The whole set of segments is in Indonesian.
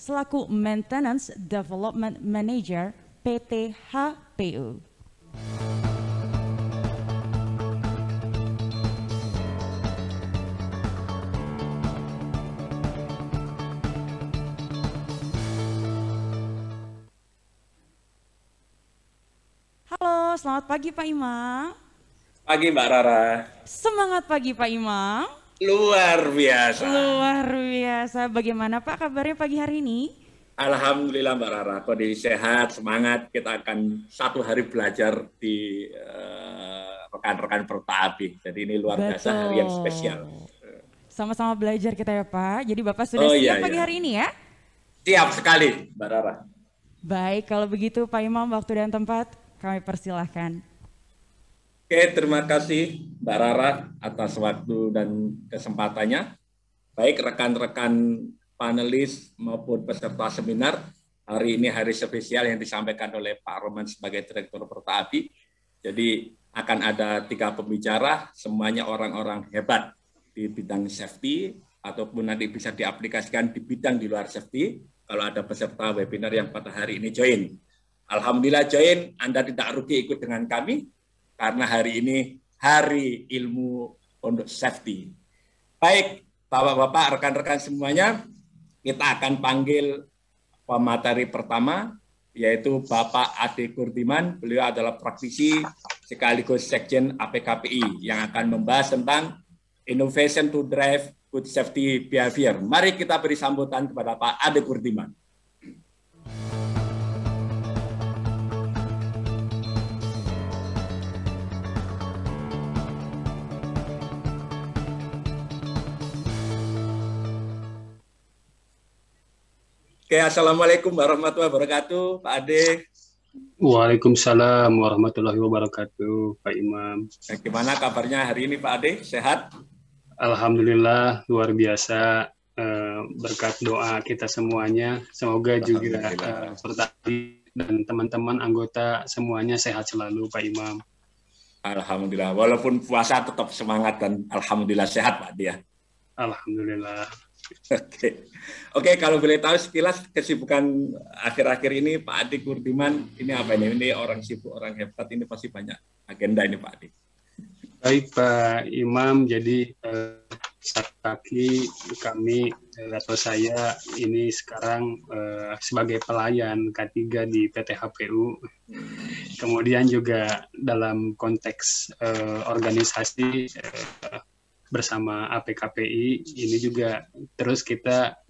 selaku Maintenance Development Manager PT HPU. Halo, selamat pagi Pak Imam. Pagi Mbak Rara. Semangat pagi Pak Imam. Luar biasa. Luar biasa. Bagaimana Pak kabarnya pagi hari ini? Alhamdulillah Mbak Rara, kondisi sehat, semangat. Kita akan satu hari belajar di rekan-rekan Pertapi. Jadi ini luar biasa, hari yang spesial. Sama-sama belajar kita ya Pak. Jadi Bapak sudah siap pagi hari ini ya? Siap sekali Mbak Rara. Baik, kalau begitu Pak Imam, waktu dan tempat kami persilahkan. Oke, terima kasih Mbak Rara atas waktu dan kesempatannya. Baik rekan-rekan panelis maupun peserta seminar, hari ini hari spesial yang disampaikan oleh Pak Roman sebagai Direktur Pertapi. Jadi akan ada 3 pembicara, semuanya orang-orang hebat di bidang safety, ataupun nanti bisa diaplikasikan di bidang di luar safety, kalau ada peserta webinar yang pada hari ini join. Alhamdulillah join, Anda tidak rugi ikut dengan kami, karena hari ini hari ilmu untuk safety. Baik, Bapak-Bapak, rekan-rekan semuanya, kita akan panggil pemateri pertama, yaitu Bapak Ade Kurdiman. Beliau adalah praktisi sekaligus Sekjen APKPI yang akan membahas tentang Innovation to Drive Good Safety Behavior. Mari kita beri sambutan kepada Pak Ade Kurdiman. Oke, Assalamualaikum warahmatullahi wabarakatuh, Pak Ade. Waalaikumsalam warahmatullahi wabarakatuh, Pak Imam. Gimana kabarnya hari ini, Pak Ade? Sehat? Alhamdulillah, luar biasa. Berkat doa kita semuanya, semoga juga Pertapi dan teman-teman anggota semuanya sehat selalu, Pak Imam. Alhamdulillah, walaupun puasa tetap semangat dan alhamdulillah sehat, Pak Ade ya. Alhamdulillah. Oke, kalau boleh tahu sekilas kesibukan akhir-akhir ini Pak Ade Kurdiman ini apa ini? Ini orang sibuk, orang hebat, ini pasti banyak agenda ini Pak Ade. Baik Pak Imam, jadi saat pagi kami atau saya ini sekarang sebagai pelayan K3 di PT HPU, kemudian juga dalam konteks organisasi bersama APKPI ini juga terus kita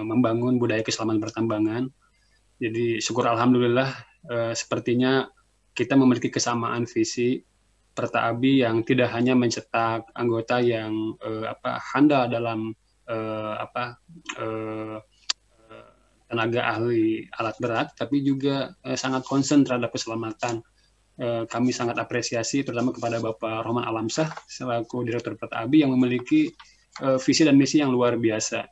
membangun budaya keselamatan pertambangan. Jadi syukur alhamdulillah sepertinya kita memiliki kesamaan visi Pertabi yang tidak hanya mencetak anggota yang handal dalam tenaga ahli alat berat, tapi juga sangat concern terhadap keselamatan. Kami sangat apresiasi terutama kepada Bapak Roman Alamsyah selaku Direktur Pertabi yang memiliki visi dan misi yang luar biasa.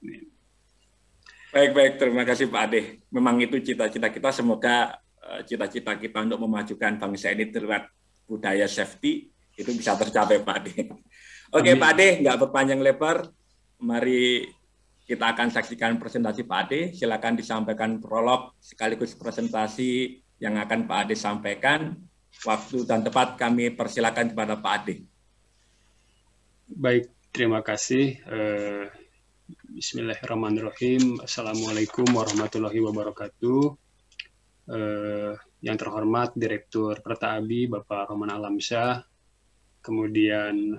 Baik, terima kasih Pak Ade. Memang itu cita-cita kita, semoga cita-cita kita untuk memajukan bangsa ini terhadap budaya safety itu bisa tercapai Pak Ade. Oke Pak Ade, nggak berpanjang lebar, mari kita akan saksikan presentasi Pak Ade. Silakan disampaikan prolog sekaligus presentasi yang akan Pak Ade sampaikan. Waktu dan tepat kami persilakan kepada Pak Ade. Baik, terima kasih. Bismillahirrahmanirrahim. Assalamualaikum warahmatullahi wabarakatuh. Yang terhormat Direktur Pertabi Bapak Roman Alamsyah, kemudian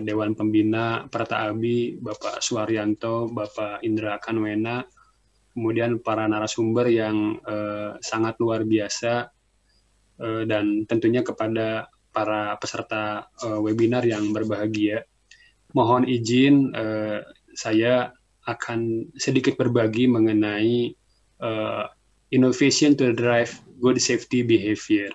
Dewan Pembina Pertabi Bapak Suharyanto, Bapak Indra Kanwena, kemudian para narasumber yang sangat luar biasa, dan tentunya kepada para peserta webinar yang berbahagia. Mohon izin saya akan sedikit berbagi mengenai innovation to drive good safety behavior.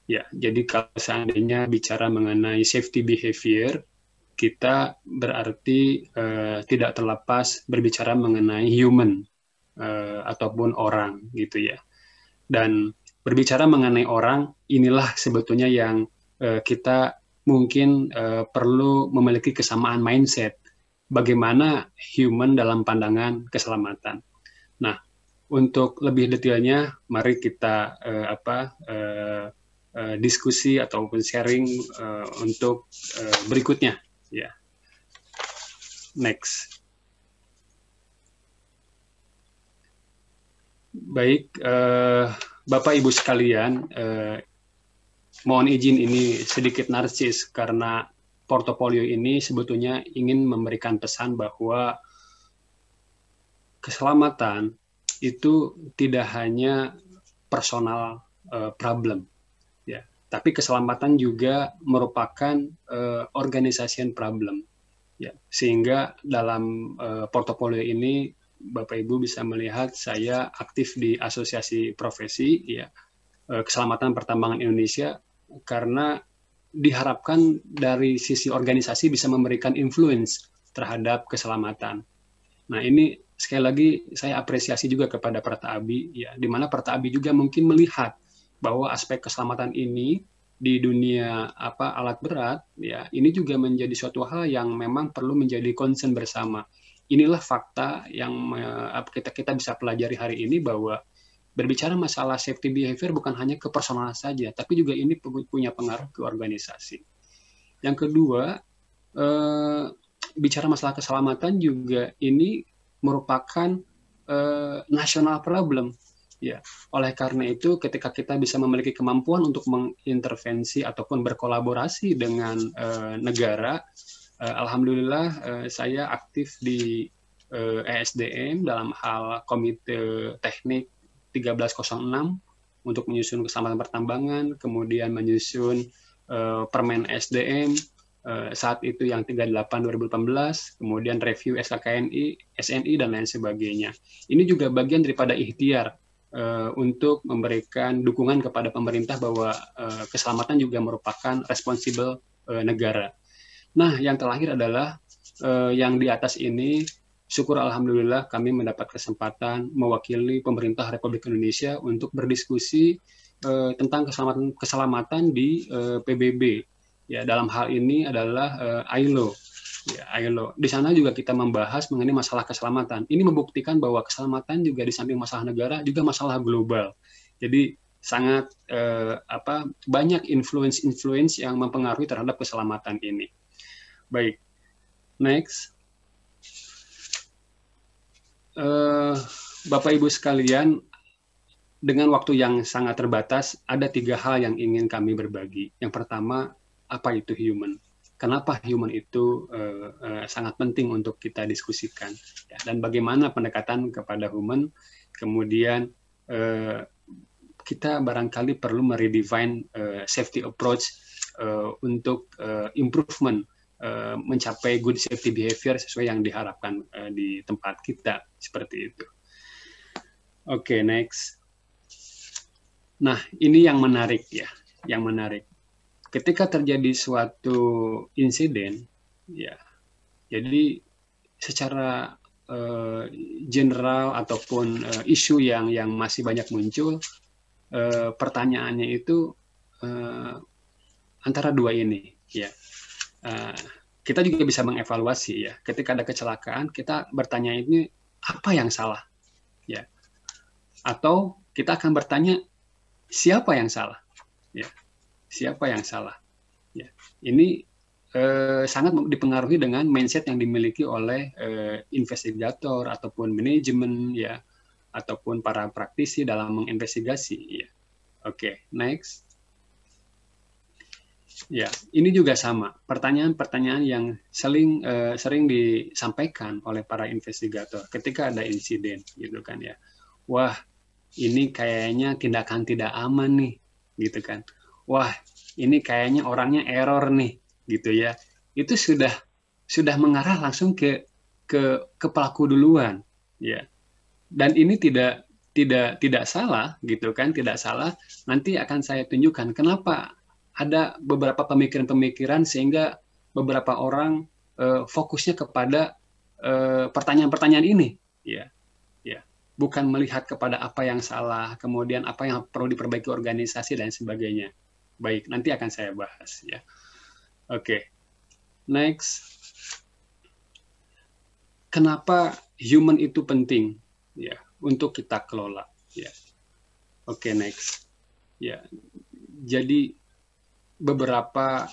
Ya, jadi kalau seandainya bicara mengenai safety behavior, kita berarti tidak terlepas berbicara mengenai human ataupun orang gitu ya. Dan berbicara mengenai orang, inilah sebetulnya yang kita mungkin perlu memiliki kesamaan mindset bagaimana human dalam pandangan keselamatan. Nah, Untuk lebih detailnya, mari kita diskusi ataupun sharing untuk berikutnya. Ya, next. Baik, Bapak Ibu sekalian, mohon izin ini sedikit narsis karena portofolio ini sebetulnya ingin memberikan pesan bahwa keselamatan itu tidak hanya personal problem, ya, tapi keselamatan juga merupakan organization problem, ya. Sehingga dalam portofolio ini Bapak Ibu bisa melihat saya aktif di Asosiasi Profesi, ya, Keselamatan Pertambangan Indonesia, karena diharapkan dari sisi organisasi bisa memberikan influence terhadap keselamatan. Nah, ini sekali lagi saya apresiasi juga kepada Perta-ABI, ya, di mana Perta-ABI juga mungkin melihat bahwa aspek keselamatan ini di dunia alat berat, ya, ini juga menjadi suatu hal yang memang perlu menjadi concern bersama. Inilah fakta yang kita bisa pelajari hari ini, bahwa berbicara masalah safety behavior bukan hanya ke personal saja, tapi juga ini punya pengaruh ke organisasi. Yang kedua, bicara masalah keselamatan juga ini merupakan national problem, ya. Oleh karena itu, ketika kita bisa memiliki kemampuan untuk mengintervensi ataupun berkolaborasi dengan negara, alhamdulillah saya aktif di ESDM dalam hal Komite Teknik 1306 untuk menyusun keselamatan pertambangan, kemudian menyusun Permen SDM saat itu yang 38 2018, kemudian review SKKNI, SNI, dan lain sebagainya. Ini juga bagian daripada ikhtiar untuk memberikan dukungan kepada pemerintah bahwa keselamatan juga merupakan responsible negara. Nah, yang terakhir adalah yang di atas ini, syukur alhamdulillah kami mendapat kesempatan mewakili pemerintah Republik Indonesia untuk berdiskusi tentang keselamatan di PBB. Ya, dalam hal ini adalah ILO. Ya, ILO. Di sana juga kita membahas mengenai masalah keselamatan. Ini membuktikan bahwa keselamatan juga di samping masalah negara juga masalah global. Jadi sangat banyak influence yang mempengaruhi terhadap keselamatan ini. Baik, next. Bapak Ibu sekalian, dengan waktu yang sangat terbatas, ada 3 hal yang ingin kami berbagi. Yang pertama, apa itu human? Kenapa human itu sangat penting untuk kita diskusikan? Ya, dan bagaimana pendekatan kepada human? Kemudian kita barangkali perlu meredefine safety approach untuk improvement, mencapai good safety behavior sesuai yang diharapkan di tempat kita, seperti itu. Oke, next. Nah, ini yang menarik, ya, yang menarik. Ketika terjadi suatu insiden, ya, jadi secara general ataupun isu yang masih banyak muncul, pertanyaannya itu antara 2 ini, ya. Kita juga bisa mengevaluasi, ya. Ketika ada kecelakaan, kita bertanya ini apa yang salah, ya. Atau kita akan bertanya siapa yang salah, ya. Siapa yang salah? Ya, ini sangat dipengaruhi dengan mindset yang dimiliki oleh investigator ataupun manajemen, ya, ataupun para praktisi dalam menginvestigasi, ya. Oke, next. Ya, ini juga sama. Pertanyaan-pertanyaan yang sering disampaikan oleh para investigator ketika ada insiden, gitu kan, ya. Wah, ini kayaknya tindakan tidak aman nih, gitu kan. Wah, ini kayaknya orangnya error nih, gitu ya. Itu sudah mengarah langsung ke pelaku duluan, ya. Dan ini tidak salah, gitu kan, tidak salah. Nanti akan saya tunjukkan kenapa ada beberapa pemikiran-pemikiran sehingga beberapa orang fokusnya kepada pertanyaan-pertanyaan ini, ya. Bukan melihat kepada apa yang salah, kemudian apa yang perlu diperbaiki organisasi dan sebagainya. Baik, nanti akan saya bahas, ya. Oke, next. Kenapa human itu penting? Ya, untuk kita kelola. Ya, oke, next. Ya, jadi beberapa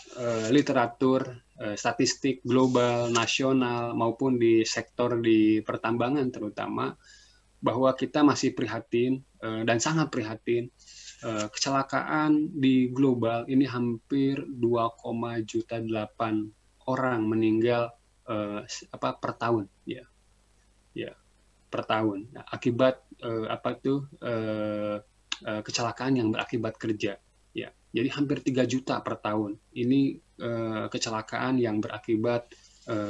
literatur statistik global, nasional maupun di sektor di pertambangan terutama, bahwa kita masih prihatin dan sangat prihatin. Kecelakaan di global ini hampir 2,8 juta orang meninggal per tahun, ya per tahun akibat kecelakaan yang berakibat kerja, ya. Jadi hampir 3 juta per tahun ini kecelakaan yang berakibat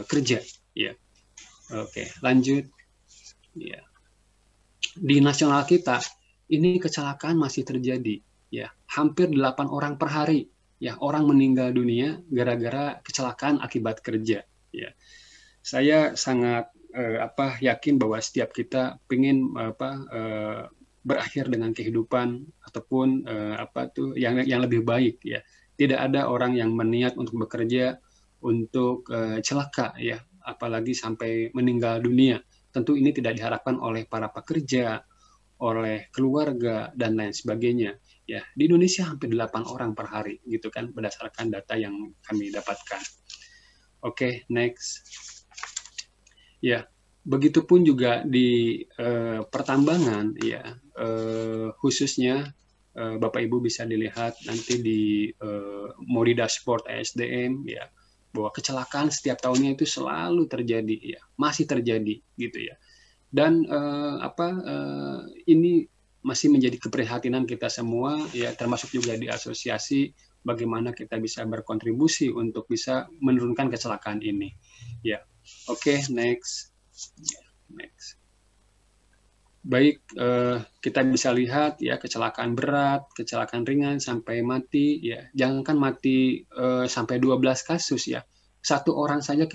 kerja, ya. Oke, lanjut, ya. Di nasional kita ini kecelakaan masih terjadi, ya, hampir 8 orang per hari, ya, orang meninggal dunia gara-gara kecelakaan akibat kerja, ya. Saya sangat yakin bahwa setiap kita ingin berakhir dengan kehidupan ataupun yang lebih baik, ya. Tidak ada orang yang berniat untuk bekerja untuk celaka, ya, apalagi sampai meninggal dunia. Tentu ini tidak diharapkan oleh para pekerja, oleh keluarga dan lain sebagainya, ya. Di Indonesia hampir 8 orang per hari, gitu kan, berdasarkan data yang kami dapatkan. Oke, next. Ya, begitupun juga di pertambangan, ya, khususnya Bapak Ibu bisa dilihat nanti di mau di dashboard ESDM, ya, bahwa kecelakaan setiap tahunnya itu selalu terjadi, ya, masih terjadi, gitu ya. Dan ini masih menjadi keprihatinan kita semua, ya, termasuk juga di asosiasi, bagaimana kita bisa berkontribusi untuk bisa menurunkan kecelakaan ini, ya. Oke, next. Next. Baik, kita bisa lihat, ya, kecelakaan berat, kecelakaan ringan sampai mati, ya. Jangankan mati sampai 12 kasus, ya. 1 orang saja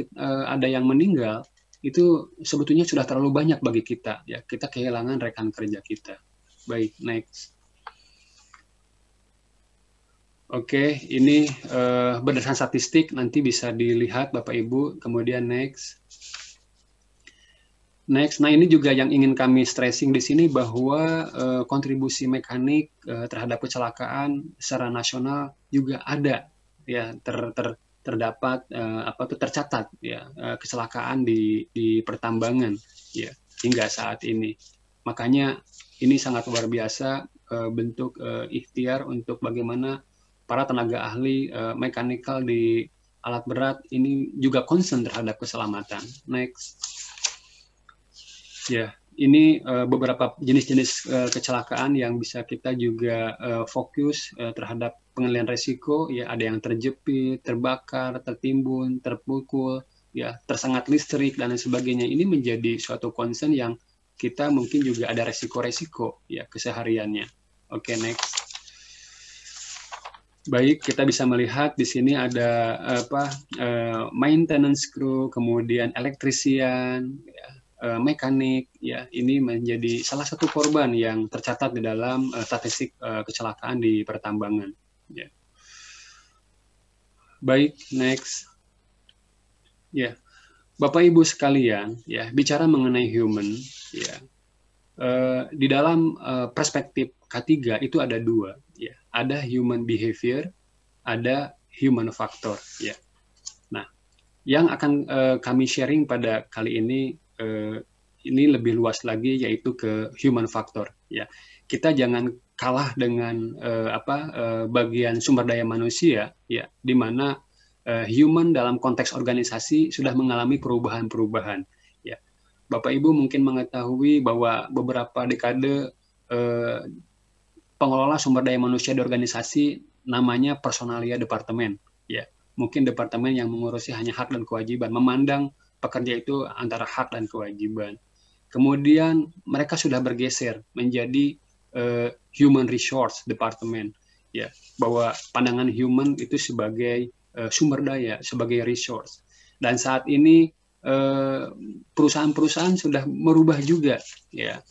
ada yang meninggal, itu sebetulnya sudah terlalu banyak bagi kita, ya. Kita kehilangan rekan kerja kita. Baik, next. Oke, ini berdasarkan statistik, nanti bisa dilihat Bapak Ibu. Kemudian next. Next, nah ini juga yang ingin kami stressing di sini, bahwa kontribusi mekanik terhadap kecelakaan secara nasional juga ada, ya, terdapat tercatat, ya, kecelakaan di pertambangan, ya, hingga saat ini. Makanya ini sangat luar biasa bentuk ikhtiar untuk bagaimana para tenaga ahli mekanikal di alat berat ini juga concern terhadap keselamatan. Next. Ya, ini beberapa jenis-jenis kecelakaan yang bisa kita juga fokus terhadap pengendalian resiko, ya. Ada yang terjepit, terbakar, tertimbun, terpukul, ya, tersengat listrik dan lain sebagainya. Ini menjadi suatu concern yang kita mungkin juga ada resiko-resiko, ya, kesehariannya. Oke, next. Baik, kita bisa melihat di sini ada maintenance crew, kemudian elektrisian, ya, mekanik, ya, ini menjadi salah satu korban yang tercatat di dalam statistik kecelakaan di pertambangan, ya. Baik, next. Ya, Bapak Ibu sekalian, ya, bicara mengenai human, ya, di dalam perspektif K3 itu ada 2, ya. Ada human behavior, ada human factor, ya. Nah, yang akan kami sharing pada kali ini lebih luas lagi, yaitu ke human factor, ya. Kita jangan kalah dengan bagian sumber daya manusia, ya, di mana human dalam konteks organisasi sudah mengalami perubahan-perubahan, ya. Bapak Ibu mungkin mengetahui bahwa beberapa dekade pengelola sumber daya manusia di organisasi namanya personalia departemen, ya. Mungkin departemen yang mengurusi hanya hak dan kewajiban, memandang pekerja itu antara hak dan kewajiban. Kemudian mereka sudah bergeser menjadi human resource department, ya, bahwa pandangan human itu sebagai sumber daya, sebagai resource. Dan saat ini perusahaan-perusahaan sudah merubah juga, ya,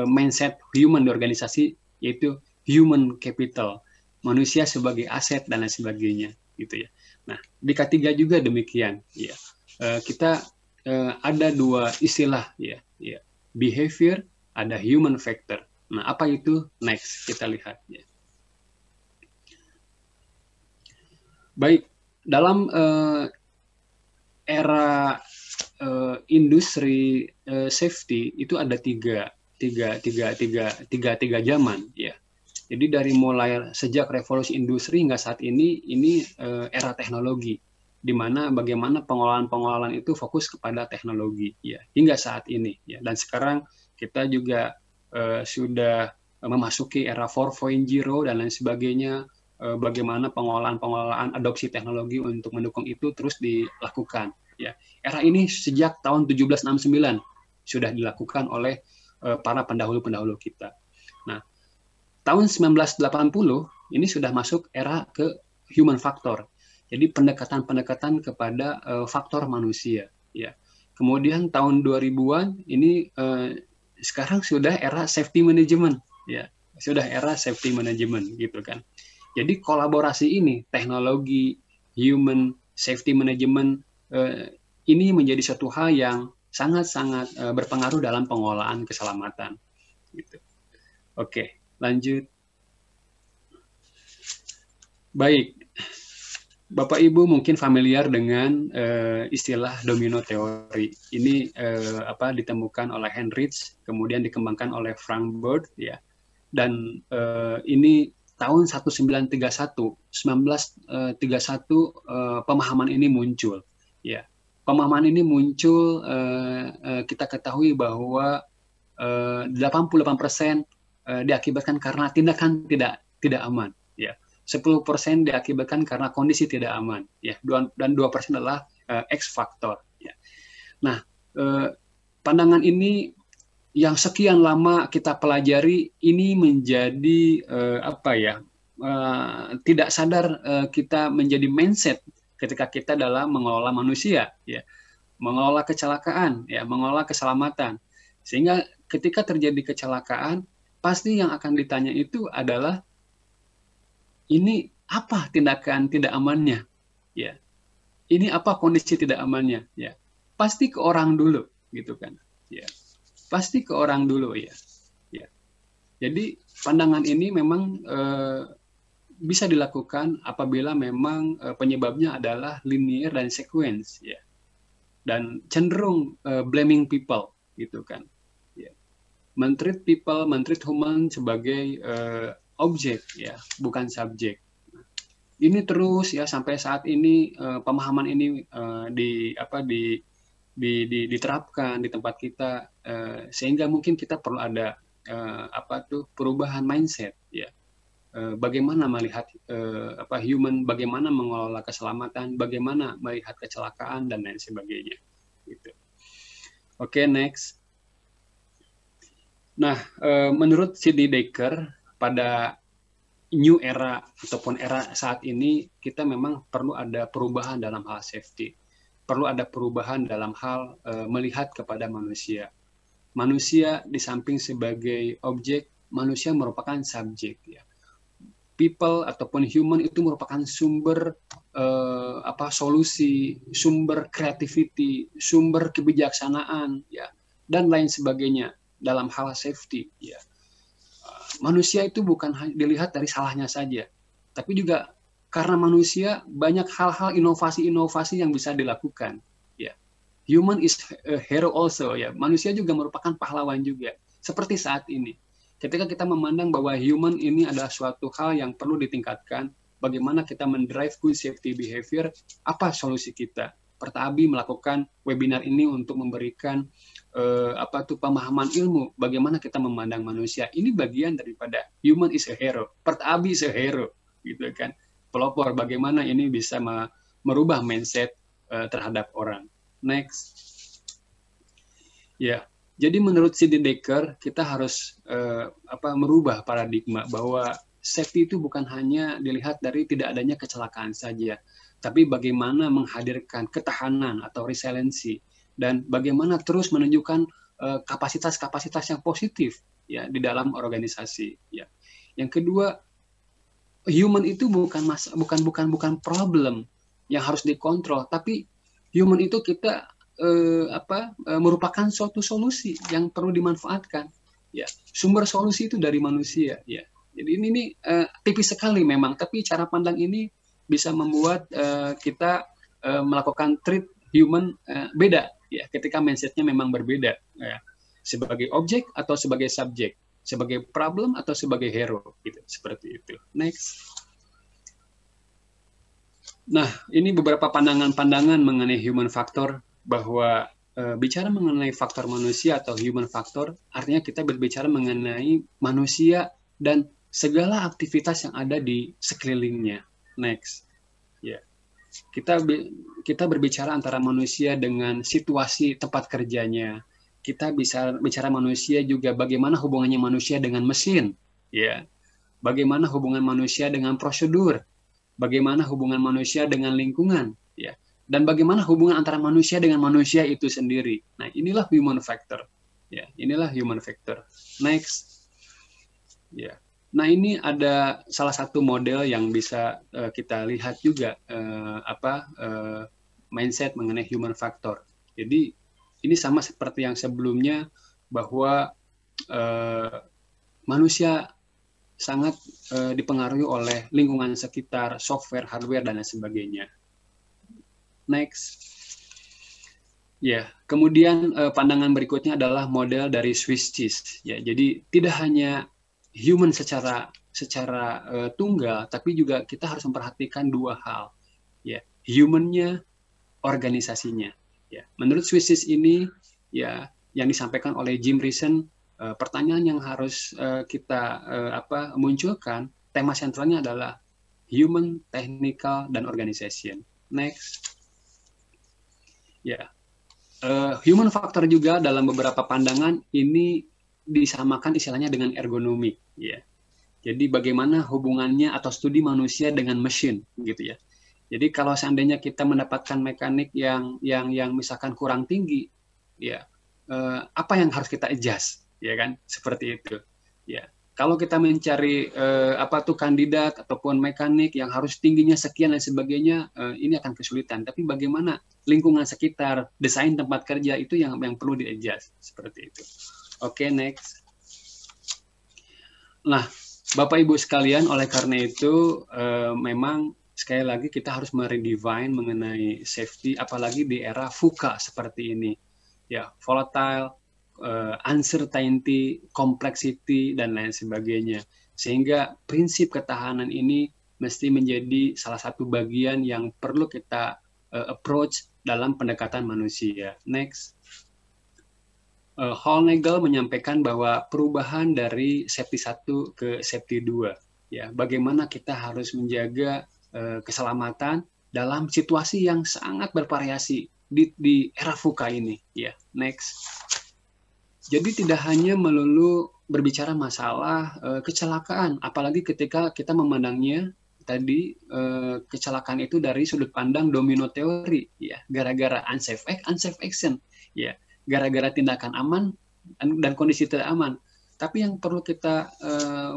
mindset human di organisasi, yaitu human capital, manusia sebagai aset dan lain sebagainya, gitu, ya. Nah, di K3 juga demikian, ya. Kita ada 2 istilah, ya, behavior ada human factor. Nah, apa itu? Next, kita lihat. Ya. Baik, dalam era industri safety itu ada tiga zaman. Ya. Jadi dari mulai sejak revolusi industri hingga saat ini era teknologi, di mana bagaimana pengelolaan itu fokus kepada teknologi, ya, hingga saat ini. Ya. Dan sekarang kita juga sudah memasuki era 4.0 dan lain sebagainya. Bagaimana pengelolaan adopsi teknologi untuk mendukung itu terus dilakukan. Ya. Era ini sejak tahun 1769 sudah dilakukan oleh para pendahulu-pendahulu kita. Nah, tahun 1980 ini sudah masuk era ke human factor. Jadi pendekatan-pendekatan kepada faktor manusia. Ya. Kemudian tahun 2000-an ini sekarang sudah era safety management. Ya. Sudah era safety management gitu kan. Jadi kolaborasi ini, teknologi, human, safety management, ini menjadi satu hal yang sangat-sangat berpengaruh dalam pengelolaan keselamatan. Gitu. Oke, lanjut. Baik, Bapak Ibu mungkin familiar dengan istilah domino teori. Ini ditemukan oleh Heinrich, kemudian dikembangkan oleh Frank Bird, ya. Dan ini tahun 1931 pemahaman ini muncul. Ya, pemahaman ini muncul. Kita ketahui bahwa 88% diakibatkan karena tindakan tidak aman. Ya, 10% diakibatkan karena kondisi tidak aman. Ya, dan 2% adalah X faktor. Ya. Nah, pandangan ini yang sekian lama kita pelajari ini menjadi tidak sadar kita menjadi mindset ketika kita dalam mengelola manusia, ya, mengelola kecelakaan, ya, mengelola keselamatan. Sehingga ketika terjadi kecelakaan, pasti yang akan ditanya itu adalah ini apa tindakan tidak amannya, ya, ini apa kondisi tidak amannya, ya, pasti ke orang dulu, gitu kan, ya. Pasti ke orang dulu, ya. Ya. Jadi pandangan ini memang bisa dilakukan apabila memang penyebabnya adalah linear dan sequence, ya. Dan cenderung blaming people, gitu kan. Ya. Men-treat people, men-treat human sebagai objek, ya, bukan subjek. Ini terus, ya, sampai saat ini pemahaman ini diterapkan di tempat kita, sehingga mungkin kita perlu ada perubahan mindset, ya, bagaimana melihat human, bagaimana mengelola keselamatan, bagaimana melihat kecelakaan dan lain sebagainya, gitu. Oke, next. Nah, menurut Sidney Dekker, pada new era ataupun era saat ini kita memang perlu ada perubahan dalam hal safety. Perlu ada perubahan dalam hal melihat kepada manusia. Manusia di samping sebagai objek, manusia merupakan subjek. Ya. People ataupun human itu merupakan sumber solusi, sumber creativity, sumber kebijaksanaan, ya, dan lain sebagainya dalam hal safety. Ya. Manusia itu bukan dilihat dari salahnya saja, tapi juga karena manusia banyak hal-hal inovasi-inovasi yang bisa dilakukan. Ya. Human is a hero also. Ya. Manusia juga merupakan pahlawan juga. Seperti saat ini. Ketika kita memandang bahwa human ini adalah suatu hal yang perlu ditingkatkan, bagaimana kita mendrive good safety behavior, apa solusi kita? Perta-Abi melakukan webinar ini untuk memberikan pemahaman ilmu, bagaimana kita memandang manusia. Ini bagian daripada human is a hero. Perta-Abi is a hero. Gitu kan. Pelopor bagaimana ini bisa merubah mindset terhadap orang. Next. Ya, jadi menurut Sidney Dekker kita harus merubah paradigma bahwa safety itu bukan hanya dilihat dari tidak adanya kecelakaan saja, tapi bagaimana menghadirkan ketahanan atau resiliensi dan bagaimana terus menunjukkan kapasitas-kapasitas yang positif, ya, di dalam organisasi. Ya. Yang kedua, human itu bukan problem yang harus dikontrol, tapi human itu kita merupakan suatu solusi yang perlu dimanfaatkan. ya. Sumber solusi itu dari manusia, ya. Jadi ini tipis sekali memang, tapi cara pandang ini bisa membuat kita melakukan treat human beda, ya. Ketika mindsetnya memang berbeda, ya. Sebagai objek atau sebagai subjek, sebagai problem atau sebagai hero, gitu. Seperti itu. Next. Nah, ini beberapa pandangan-pandangan mengenai human factor, bahwa bicara mengenai faktor manusia atau human factor, artinya kita berbicara mengenai manusia dan segala aktivitas yang ada di sekelilingnya. Next. Ya. Kita berbicara antara manusia dengan situasi tempat kerjanya. Kita bisa bicara manusia juga bagaimana hubungannya manusia dengan mesin, ya. Bagaimana hubungan manusia dengan prosedur, bagaimana hubungan manusia dengan lingkungan, ya. Dan bagaimana hubungan antara manusia dengan manusia itu sendiri. Nah, inilah human factor. Ya, inilah human factor. Next. Ya. Nah, ini ada salah satu model yang bisa kita lihat juga mindset mengenai human factor. Jadi ini sama seperti yang sebelumnya, bahwa manusia sangat dipengaruhi oleh lingkungan sekitar, software, hardware, dan lain sebagainya. Next. Ya, kemudian pandangan berikutnya adalah model dari Swiss cheese. Ya, jadi tidak hanya human secara tunggal, tapi juga kita harus memperhatikan dua hal, ya, human-nya, organisasinya. Ya, menurut Swiss cheese ini, ya, yang disampaikan oleh Jim Reason, pertanyaan yang harus kita munculkan, tema sentralnya adalah human, technical, dan organization. Next. Ya, human factor juga dalam beberapa pandangan ini disamakan istilahnya dengan ergonomi, ya. Jadi bagaimana hubungannya atau studi manusia dengan mesin, gitu ya. Jadi kalau seandainya kita mendapatkan mekanik yang misalkan kurang tinggi, ya, apa yang harus kita adjust, ya kan? Seperti itu, ya. Kalau kita mencari kandidat ataupun mekanik yang harus tingginya sekian dan sebagainya, ini akan kesulitan. Tapi bagaimana lingkungan sekitar, desain tempat kerja itu yang perlu di-adjust, seperti itu. Oke, next. Nah, Bapak Ibu sekalian, oleh karena itu memang sekali lagi kita harus meredefine mengenai safety, apalagi di era VUCA seperti ini, ya, volatile, uncertainty, complexity, dan lain sebagainya. Sehingga prinsip ketahanan ini mesti menjadi salah satu bagian yang perlu kita approach dalam pendekatan manusia. Next. Hollnagel menyampaikan bahwa perubahan dari safety 1 ke safety 2, ya, bagaimana kita harus menjaga keselamatan dalam situasi yang sangat bervariasi di era VUCA ini, ya. Next. Jadi tidak hanya melulu berbicara masalah kecelakaan, apalagi ketika kita memandangnya tadi kecelakaan itu dari sudut pandang domino teori, ya, gara-gara unsafe action, ya, gara-gara tindakan aman dan kondisi tidak aman. Tapi yang perlu kita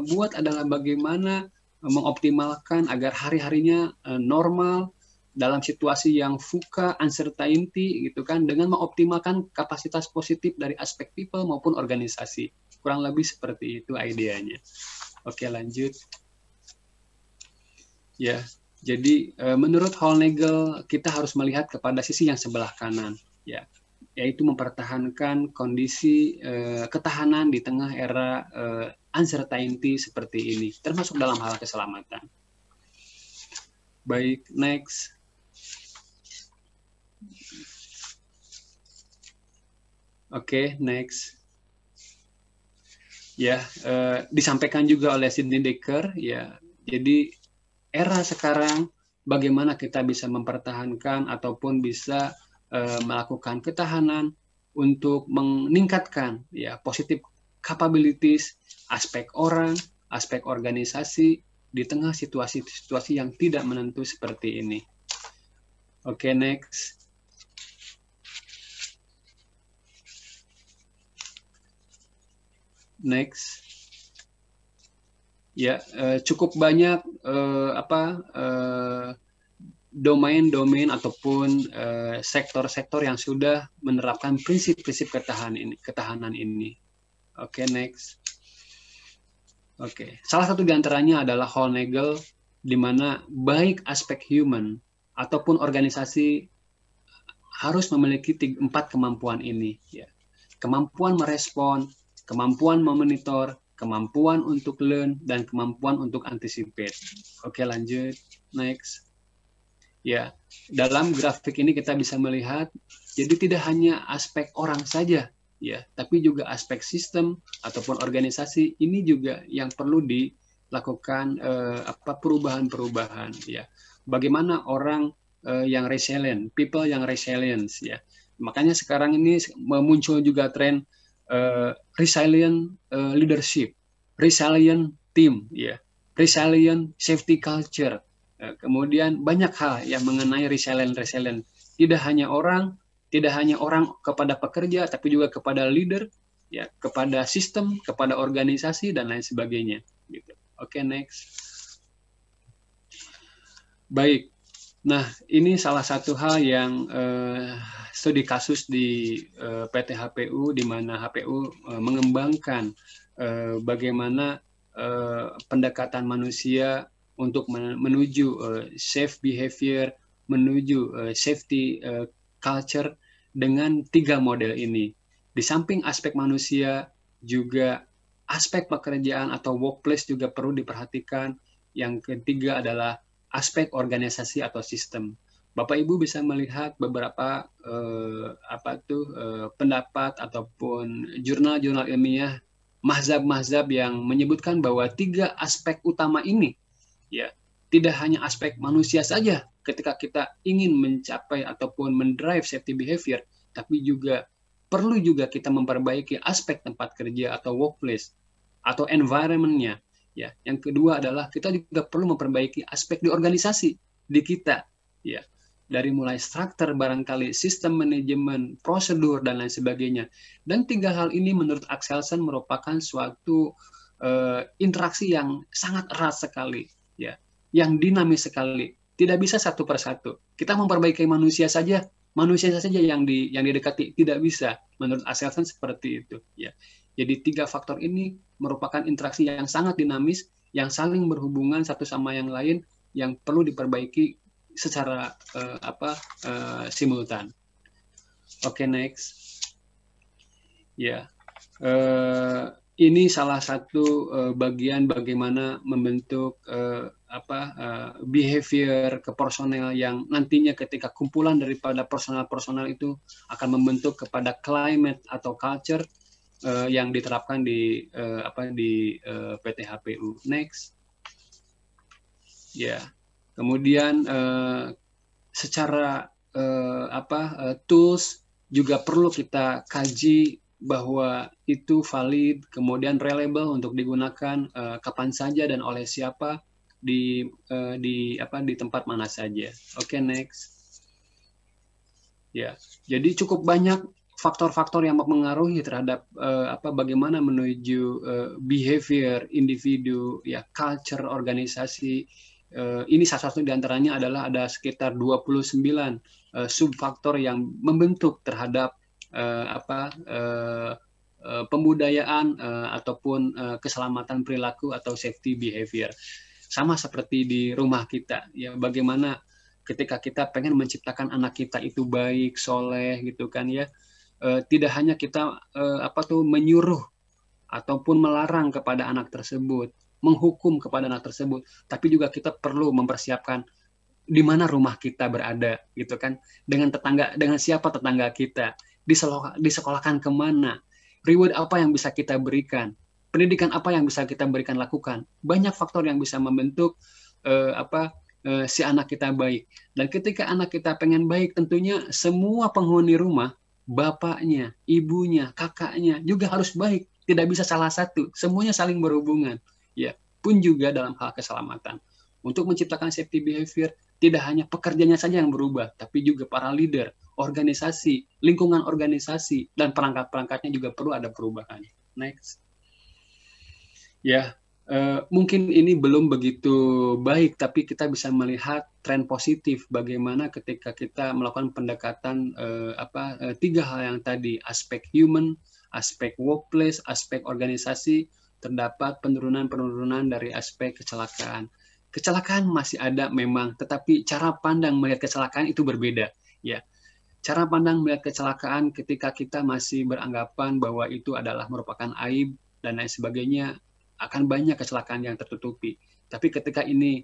buat adalah bagaimana mengoptimalkan agar hari-harinya normal dalam situasi yang VUCA, uncertainty, gitu kan, dengan mengoptimalkan kapasitas positif dari aspek people maupun organisasi. Kurang lebih seperti itu idenya. Oke, lanjut. Ya, jadi menurut Hollnagel kita harus melihat kepada sisi yang sebelah kanan, ya, yaitu mempertahankan kondisi ketahanan di tengah era uncertainty seperti ini, termasuk dalam hal keselamatan. Baik, next. Oke, next. Ya, disampaikan juga oleh Sidney Dekker, ya. Jadi era sekarang bagaimana kita bisa mempertahankan ataupun bisa melakukan ketahanan untuk meningkatkan, ya, positif capabilities, aspek orang, aspek organisasi di tengah situasi-situasi yang tidak menentu seperti ini. Oke, next. Next. Ya, cukup banyak domain-domain ataupun sektor-sektor yang sudah menerapkan prinsip-prinsip ketahanan ini. Oke, next. Oke, salah satu di antaranya adalah Hollnagel, di mana baik aspek human ataupun organisasi harus memiliki 4 kemampuan ini. Ya. Kemampuan merespon, kemampuan memonitor, kemampuan untuk learn, dan kemampuan untuk anticipate. Oke, lanjut. Next. Ya, dalam grafik ini kita bisa melihat, jadi tidak hanya aspek orang saja, ya, tapi juga aspek sistem ataupun organisasi ini juga yang perlu dilakukan perubahan-perubahan, ya. Bagaimana orang yang resilient, people yang resilient, ya. Makanya sekarang ini muncul juga tren resilient leadership, resilient team, ya, resilient safety culture. Kemudian banyak hal yang mengenai resilient. Tidak hanya orang kepada pekerja, tapi juga kepada leader, ya, kepada sistem, kepada organisasi dan lain sebagainya. Gitu. Oke, next. Baik. Nah, ini salah satu hal yang studi kasus di PT HPU, di mana HPU mengembangkan bagaimana pendekatan manusia untuk menuju safe behavior, menuju safety culture dengan 3 model ini. Di samping aspek manusia, juga aspek pekerjaan atau workplace juga perlu diperhatikan. Yang ketiga adalah aspek organisasi atau sistem. Bapak Ibu bisa melihat beberapa pendapat ataupun jurnal-jurnal ilmiah, mazhab-mazhab yang menyebutkan bahwa 3 aspek utama ini, ya, tidak hanya aspek manusia saja ketika kita ingin mencapai ataupun mendrive safety behavior, tapi juga perlu juga kita memperbaiki aspek tempat kerja atau workplace atau environment-nya. Ya, yang kedua adalah kita juga perlu memperbaiki aspek di organisasi di kita, ya, dari mulai struktur barangkali, sistem manajemen, prosedur dan lain sebagainya. Dan 3 hal ini menurut Axelsen merupakan suatu interaksi yang sangat erat sekali, ya, yang dinamis sekali. Tidak bisa satu persatu. Kita memperbaiki manusia saja yang didekati, tidak bisa. Menurut Axelsen seperti itu, ya. Jadi 3 faktor ini merupakan interaksi yang sangat dinamis, yang saling berhubungan satu sama yang lain, yang perlu diperbaiki secara simultan. Oke, next. Ya, ini salah satu bagian bagaimana membentuk behavior ke personel yang nantinya ketika kumpulan daripada personal itu akan membentuk kepada climate atau culture yang diterapkan di PT HPU. Next. Ya. Kemudian secara tools juga perlu kita kaji bahwa itu valid, kemudian reliable untuk digunakan kapan saja dan oleh siapa di tempat mana saja. Oke, next. Ya. Jadi cukup banyak faktor-faktor yang mempengaruhi terhadap bagaimana menuju behavior individu, ya, culture organisasi. Ini salah satu diantaranya adalah ada sekitar 29 subfaktor yang membentuk terhadap pembudayaan ataupun keselamatan perilaku atau safety behavior. Sama seperti di rumah kita, ya, bagaimana ketika kita pengen menciptakan anak kita itu baik, soleh, gitu kan, ya. Tidak hanya kita menyuruh ataupun melarang kepada anak tersebut, menghukum kepada anak tersebut, tapi juga kita perlu mempersiapkan di mana rumah kita berada, gitu kan, dengan tetangga, dengan siapa tetangga kita, disekolahkan kemana, reward apa yang bisa kita berikan, pendidikan apa yang bisa kita berikan lakukan. Banyak faktor yang bisa membentuk si anak kita baik. Dan ketika anak kita pengen baik, tentunya semua penghuni rumah, bapaknya, ibunya, kakaknya juga harus baik. Tidak bisa salah satu, semuanya saling berhubungan. Ya, pun juga dalam hal keselamatan. Untuk menciptakan safety behavior, tidak hanya pekerjanya saja yang berubah, tapi juga para leader, organisasi, lingkungan organisasi, dan perangkat-perangkatnya juga perlu ada perubahan. Next. Ya, mungkin ini belum begitu baik, tapi kita bisa melihat tren positif bagaimana ketika kita melakukan pendekatan 3 hal yang tadi, aspek human, aspek workplace, aspek organisasi, terdapat penurunan dari aspek kecelakaan. Kecelakaan masih ada memang, tetapi cara pandang melihat kecelakaan itu berbeda. Ya, cara pandang melihat kecelakaan ketika kita masih beranggapan bahwa itu adalah merupakan aib dan lain sebagainya, akan banyak kecelakaan yang tertutupi. Tapi ketika ini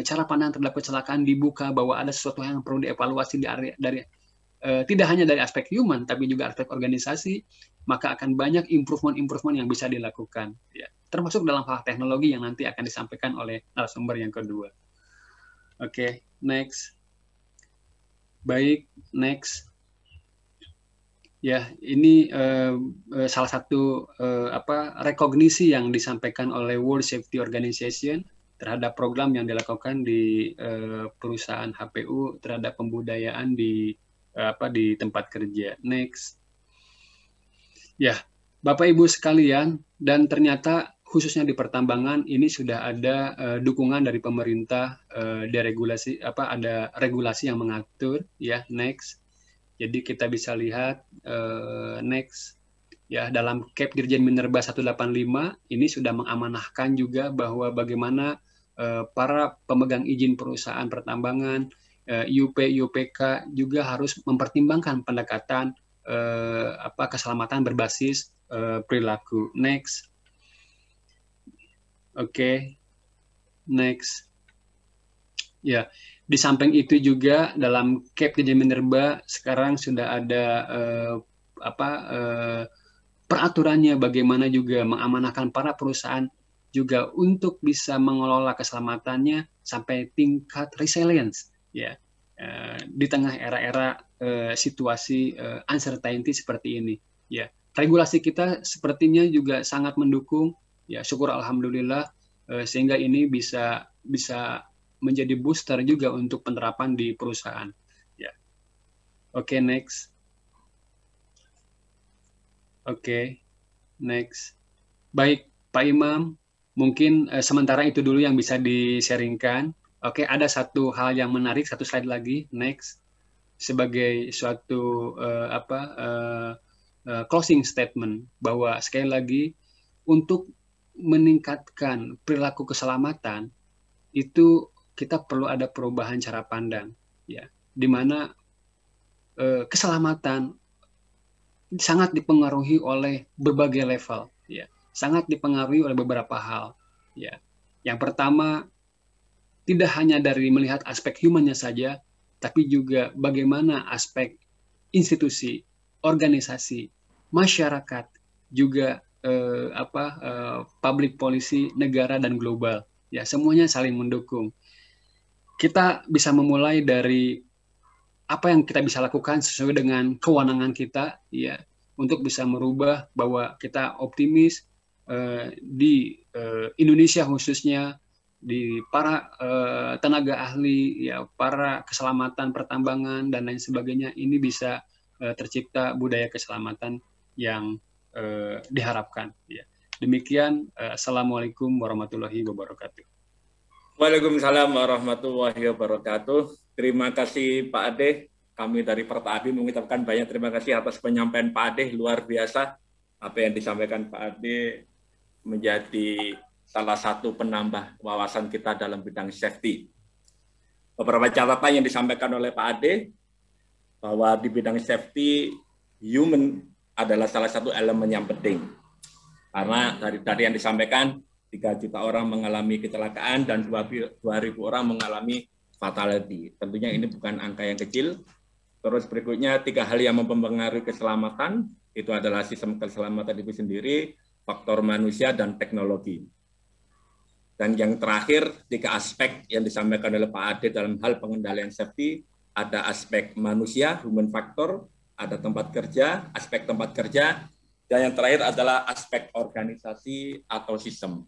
cara pandang terhadap kecelakaan dibuka bahwa ada sesuatu yang perlu dievaluasi dari tidak hanya dari aspek human, tapi juga aspek organisasi, maka akan banyak improvement yang bisa dilakukan. Ya. Termasuk dalam hal teknologi yang nanti akan disampaikan oleh narasumber yang kedua. Oke, next. Baik, next. Ya, ini salah satu rekognisi yang disampaikan oleh World Safety Organization terhadap program yang dilakukan di perusahaan HPU terhadap pembudayaan di tempat kerja. Next. Ya, Bapak Ibu sekalian, dan ternyata khususnya di pertambangan ini sudah ada dukungan dari pemerintah, deregulasi ada regulasi yang mengatur. Ya, next. Jadi kita bisa lihat next. Ya, dalam Cap Dirjen Minerba 185 ini sudah mengamanahkan juga bahwa bagaimana para pemegang izin perusahaan pertambangan, UP, UPK juga harus mempertimbangkan pendekatan keselamatan berbasis perilaku. Next. Oke. Next. Ya, di samping itu juga dalam Cap Dirjen Minerba sekarang sudah ada peraturannya bagaimana juga mengamanahkan para perusahaan juga untuk bisa mengelola keselamatannya sampai tingkat resilience, ya, di tengah era-era situasi uncertainty seperti ini. Ya, regulasi kita sepertinya juga sangat mendukung. Ya, syukur alhamdulillah sehingga ini bisa menjadi booster juga untuk penerapan di perusahaan. Ya, oke, next. Oke, next. Baik, Pak Imam. Mungkin sementara itu dulu yang bisa di-sharingkan. Oke, ada satu hal yang menarik, satu slide lagi, next. Sebagai suatu closing statement, bahwa sekali lagi, untuk meningkatkan perilaku keselamatan, itu kita perlu ada perubahan cara pandang. Ya, di mana keselamatan sangat dipengaruhi oleh berbagai level. Ya. Sangat dipengaruhi oleh beberapa hal. Ya. Yang pertama, tidak hanya dari melihat aspek humannya saja, tapi juga bagaimana aspek institusi, organisasi, masyarakat, juga public policy, negara dan global. Ya, semuanya saling mendukung. Kita bisa memulai dari apa yang kita bisa lakukan sesuai dengan kewenangan kita, ya, untuk bisa merubah bahwa kita optimis. Di Indonesia khususnya, di para tenaga ahli, ya, para keselamatan pertambangan dan lain sebagainya, ini bisa tercipta budaya keselamatan yang diharapkan. Ya. Demikian, Assalamualaikum warahmatullahi wabarakatuh. Waalaikumsalam warahmatullahi wabarakatuh. Terima kasih Pak Ade. Kami dari Pertabi mengucapkan banyak terima kasih atas penyampaian Pak Ade, luar biasa. Apa yang disampaikan Pak Ade menjadi salah satu penambah wawasan kita dalam bidang safety. Beberapa catatan yang disampaikan oleh Pak Ade, bahwa di bidang safety, human adalah salah satu elemen yang penting. Karena dari yang disampaikan, 3 juta orang mengalami kecelakaan dan 2.000 orang mengalami fatality. Tentunya ini bukan angka yang kecil. Terus berikutnya, 3 hal yang mempengaruhi keselamatan, itu adalah sistem keselamatan itu sendiri, faktor manusia, dan teknologi. Dan yang terakhir, 3 aspek yang disampaikan oleh Pak Ade dalam hal pengendalian safety, ada aspek manusia, human factor, ada tempat kerja, aspek tempat kerja, dan yang terakhir adalah aspek organisasi atau sistem.